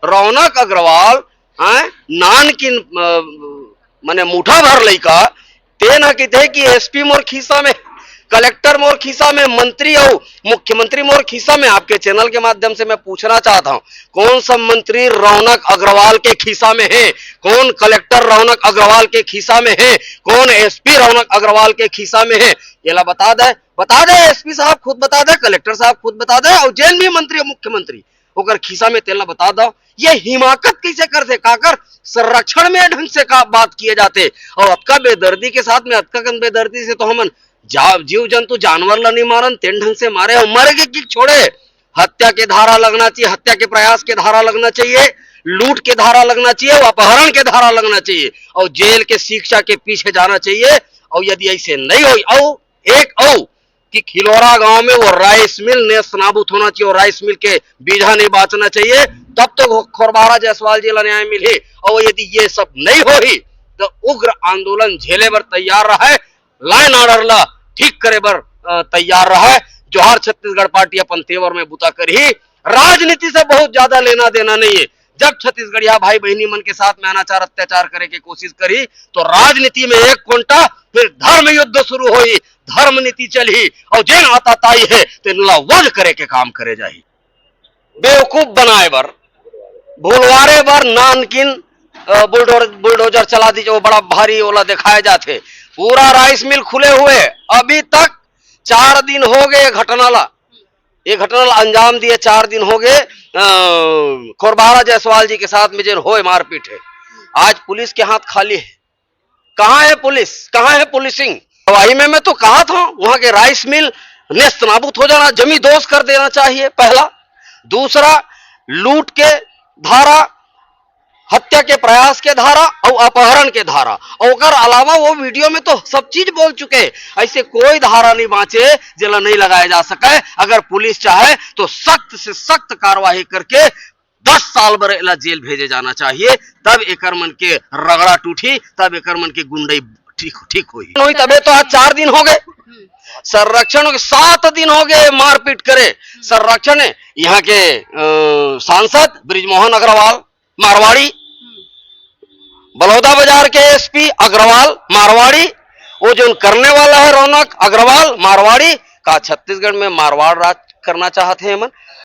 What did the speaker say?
रौनक अग्रवाल नान की माने मुठा भर लइका ते ना किते कि एसपी मोर खीसा में, कलेक्टर मोर खीसा में, मंत्री और मुख्यमंत्री मोर खीसा में। आपके चैनल के माध्यम से मैं पूछना चाहता हूं, कौन सा मंत्री रौनक अग्रवाल के खीसा में है, कौन कलेक्टर रौनक अग्रवाल के खीसा में है, कौन एसपी रौनक अग्रवाल के खीसा में है? ये ला बता दे एसपी साहब खुद बता दे, कलेक्टर साहब खुद बता दे, और जेन भी मंत्री और मुख्यमंत्री ओकर खीसा में तेला बता दो। ये हिमाकत कैसे करते काकर संरक्षण में ढंग से का बात किए जाते, और अतका बेदर्दी के साथ में, अतका बेदर्दी से तो हमन जीव जंतु जानवर ला नहीं मारन, तेन ढंग से मारे और मर के कि छोड़े। हत्या के धारा लगना चाहिए, हत्या के प्रयास के धारा लगना चाहिए, लूट के धारा लगना चाहिए, अपहरण के धारा लगना चाहिए, और जेल के शिक्षा के पीछे जाना चाहिए। और यदि ऐसे नहीं हो, और कि खिलौरा गांव में वो राइस मिल नेस्त नाबूद होना चाहिए, और राइस मिल के बीजा नहीं बांचना चाहिए, तब तो खोरबारा जायसवाल जी ला न्याय मिले। और यदि ये सब नहीं हो ही तो उग्र आंदोलन झेले बर तैयार रहे, लाइन ऑर्डर ला ठीक करे बर तैयार रहे। जोहार छत्तीसगढ़ पार्टी अपन तेवर में बुता कर ही, राजनीति से बहुत ज्यादा लेना देना नहीं है। जब छत्तीसगढ़िया भाई बहनी मन के साथ में अनाचार अत्याचार करे की कोशिश करी तो राजनीति में एक कोंटा, फिर धर्म युद्ध शुरू हुई, धर्म नीति चली, और जेन आता ताई है तेनला वध करे के काम करे जाही। बेवकूफ बनाए बर, भूलवारे बर नानकिन बुलडोजर चला दीजिए, वो बड़ा भारी ओला दिखाए जाते। पूरा राइस मिल खुले हुए, अभी तक 4 दिन हो गए घटना ला, ये घटना ला अंजाम दिए 4 दिन हो गए। खोरबारा जायसवाल जी के साथ में जेन होए मारपीट है, आज पुलिस के हाथ खाली है। कहां है पुलिस, कहां है पुलिसिंग? वही में मैं तो कहा था वहां के राइस मिल नेस्त नाबूद हो जाना, जमी दोष कर देना चाहिए, पहला। दूसरा, लूट के धारा, हत्या के प्रयास के धारा और अपहरण के धारा, और अलावा वो वीडियो में तो सब चीज बोल चुके। ऐसे कोई धारा नहीं बांचे जिला नहीं लगाया जा सके। अगर पुलिस चाहे तो सख्त से सख्त कार्रवाई करके 10 साल बर जेल भेजे जाना चाहिए, तब एकर मन के रगड़ा टूटी, तब एकर मन के गुंडई ठीक हुई। तबे तो आज 4 दिन हो गए, संरक्षण 7 दिन हो गए मारपीट करे। संरक्षण यहाँ के सांसद ब्रिजमोहन अग्रवाल मारवाड़ी, बलौदा बाजार के एसपी अग्रवाल मारवाड़ी, वो जो करने वाला है रौनक अग्रवाल मारवाड़ी। का छत्तीसगढ़ में मारवाड़ राज करना चाहते हैं मन?